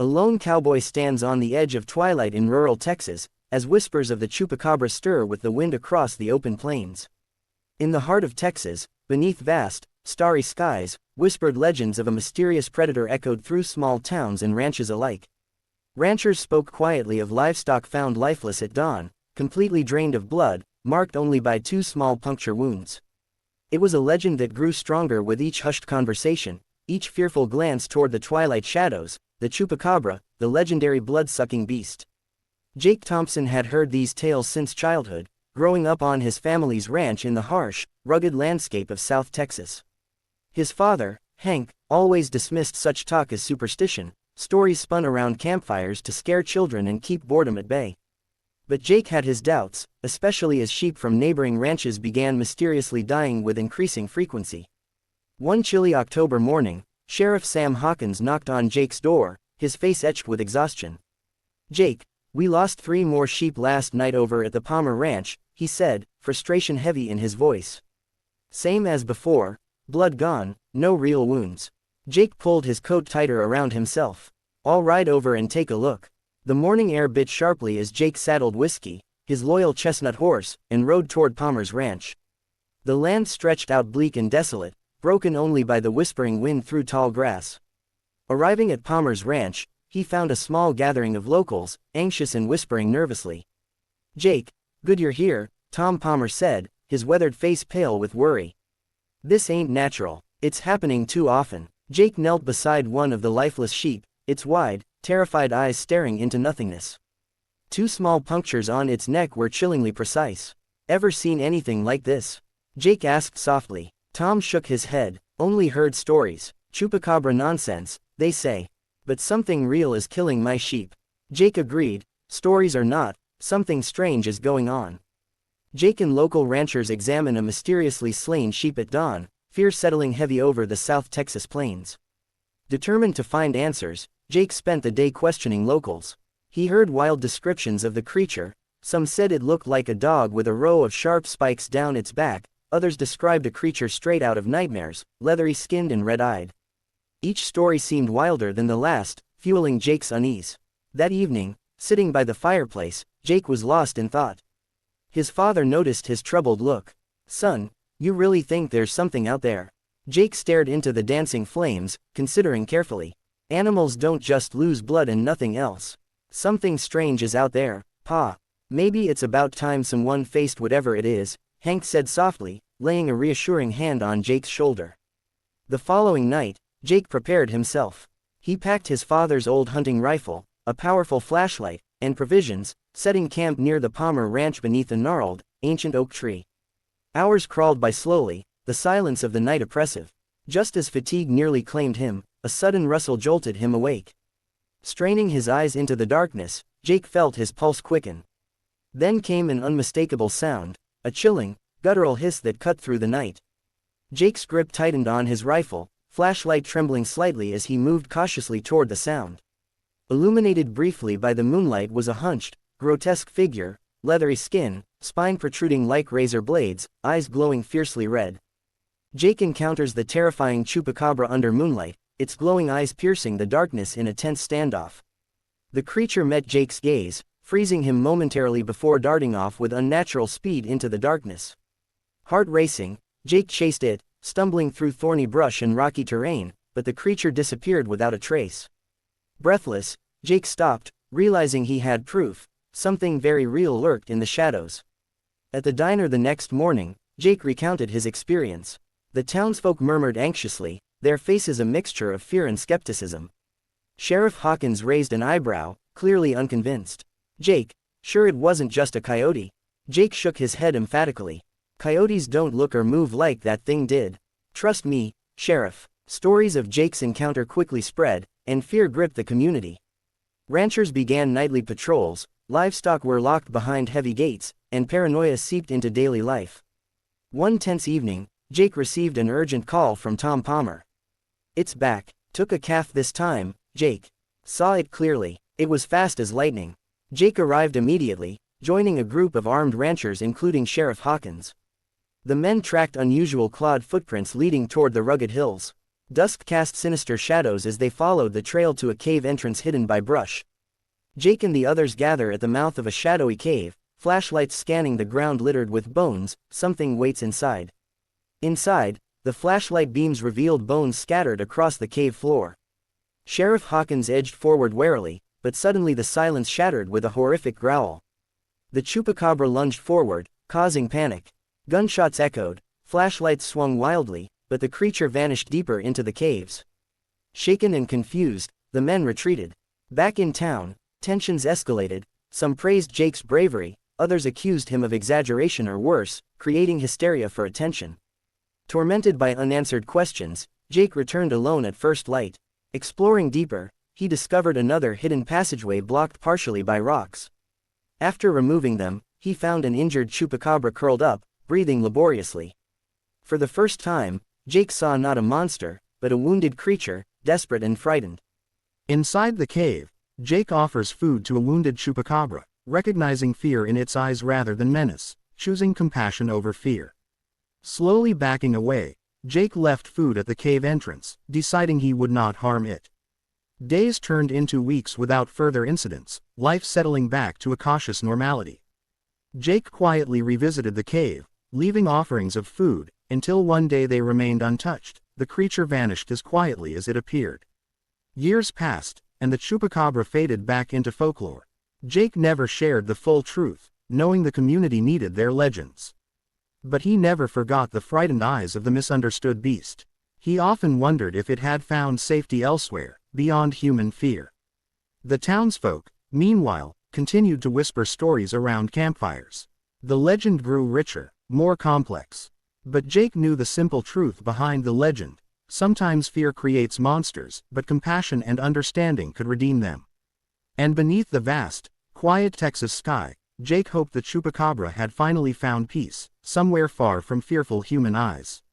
A lone cowboy stands on the edge of twilight in rural Texas, as whispers of the Chupacabra stir with the wind across the open plains. In the heart of Texas, beneath vast, starry skies, whispered legends of a mysterious predator echoed through small towns and ranches alike. Ranchers spoke quietly of livestock found lifeless at dawn, completely drained of blood, marked only by 2 small puncture wounds. It was a legend that grew stronger with each hushed conversation, each fearful glance toward the twilight shadows. The Chupacabra, the legendary blood-sucking beast. Jake Thompson had heard these tales since childhood, growing up on his family's ranch in the harsh, rugged landscape of South Texas. His father, Hank, always dismissed such talk as superstition, stories spun around campfires to scare children and keep boredom at bay. But Jake had his doubts, especially as sheep from neighboring ranches began mysteriously dying with increasing frequency. One chilly October morning, Sheriff Sam Hawkins knocked on Jake's door, his face etched with exhaustion. "Jake, we lost 3 more sheep last night over at the Palmer Ranch," he said, frustration heavy in his voice. "Same as before, blood gone, no real wounds." Jake pulled his coat tighter around himself. "I'll ride over and take a look." The morning air bit sharply as Jake saddled Whiskey, his loyal chestnut horse, and rode toward Palmer's ranch. The land stretched out bleak and desolate, broken only by the whispering wind through tall grass. Arriving at Palmer's ranch, he found a small gathering of locals, anxious and whispering nervously. "Jake, good you're here," Tom Palmer said, his weathered face pale with worry. "This ain't natural. It's happening too often." Jake knelt beside one of the lifeless sheep, its wide, terrified eyes staring into nothingness. 2 small punctures on its neck were chillingly precise. "Ever seen anything like this?" Jake asked softly. Tom shook his head. "Only heard stories. Chupacabra nonsense, they say. But something real is killing my sheep." Jake agreed. "Stories or not, something strange is going on." Jake and local ranchers examine a mysteriously slain sheep at dawn, fear settling heavy over the South Texas plains. Determined to find answers, Jake spent the day questioning locals. He heard wild descriptions of the creature. Some said it looked like a dog with a row of sharp spikes down its back. Others described a creature straight out of nightmares, leathery-skinned and red-eyed. Each story seemed wilder than the last, fueling Jake's unease. That evening, sitting by the fireplace, Jake was lost in thought. His father noticed his troubled look. "Son, you really think there's something out there?" Jake stared into the dancing flames, considering carefully. "Animals don't just lose blood and nothing else. Something strange is out there, Pa. Maybe it's about time someone faced whatever it is," Hank said softly, laying a reassuring hand on Jake's shoulder. The following night, Jake prepared himself. He packed his father's old hunting rifle, a powerful flashlight, and provisions, setting camp near the Palmer Ranch beneath a gnarled, ancient oak tree. Hours crawled by slowly, the silence of the night oppressive. Just as fatigue nearly claimed him, a sudden rustle jolted him awake. Straining his eyes into the darkness, Jake felt his pulse quicken. Then came an unmistakable sound, a chilling, guttural hiss that cut through the night. Jake's grip tightened on his rifle, flashlight trembling slightly as he moved cautiously toward the sound. Illuminated briefly by the moonlight was a hunched, grotesque figure, leathery skin, spine protruding like razor blades, eyes glowing fiercely red. Jake encounters the terrifying Chupacabra under moonlight, its glowing eyes piercing the darkness in a tense standoff. The creature met Jake's gaze, freezing him momentarily before darting off with unnatural speed into the darkness. Heart racing, Jake chased it, stumbling through thorny brush and rocky terrain, but the creature disappeared without a trace. Breathless, Jake stopped, realizing he had proof. Something very real lurked in the shadows. At the diner the next morning, Jake recounted his experience. The townsfolk murmured anxiously, their faces a mixture of fear and skepticism. Sheriff Hawkins raised an eyebrow, clearly unconvinced. "Jake, sure it wasn't just a coyote?" Jake shook his head emphatically. "Coyotes don't look or move like that thing did. Trust me, Sheriff." Stories of Jake's encounter quickly spread, and fear gripped the community. Ranchers began nightly patrols, livestock were locked behind heavy gates, and paranoia seeped into daily life. One tense evening, Jake received an urgent call from Tom Palmer. "It's back. Took a calf this time, Jake." Saw it clearly. It was fast as lightning. Jake arrived immediately, joining a group of armed ranchers including Sheriff Hawkins. The men tracked unusual clawed footprints leading toward the rugged hills. Dusk cast sinister shadows as they followed the trail to a cave entrance hidden by brush. Jake and the others gather at the mouth of a shadowy cave, flashlights scanning the ground littered with bones. Something waits inside. Inside, the flashlight beams revealed bones scattered across the cave floor. Sheriff Hawkins edged forward warily, but suddenly the silence shattered with a horrific growl. The Chupacabra lunged forward, causing panic. Gunshots echoed, flashlights swung wildly, but the creature vanished deeper into the caves. Shaken and confused, the men retreated. Back in town, tensions escalated. Some praised Jake's bravery, others accused him of exaggeration or worse, creating hysteria for attention. Tormented by unanswered questions, Jake returned alone at first light. Exploring deeper, he discovered another hidden passageway blocked partially by rocks. After removing them, he found an injured Chupacabra curled up, breathing laboriously. For the first time, Jake saw not a monster, but a wounded creature, desperate and frightened. Inside the cave, Jake offers food to a wounded Chupacabra, recognizing fear in its eyes rather than menace, choosing compassion over fear. Slowly backing away, Jake left food at the cave entrance, deciding he would not harm it. Days turned into weeks without further incidents, life settling back to a cautious normality. Jake quietly revisited the cave, leaving offerings of food, until one day they remained untouched. The creature vanished as quietly as it appeared. Years passed, and the Chupacabra faded back into folklore. Jake never shared the full truth, knowing the community needed their legends. But he never forgot the frightened eyes of the misunderstood beast. He often wondered if it had found safety elsewhere, beyond human fear. The townsfolk, meanwhile, continued to whisper stories around campfires. The legend grew richer, more complex. But Jake knew the simple truth behind the legend. Sometimes fear creates monsters, but compassion and understanding could redeem them. And beneath the vast, quiet Texas sky, Jake hoped the Chupacabra had finally found peace, somewhere far from fearful human eyes.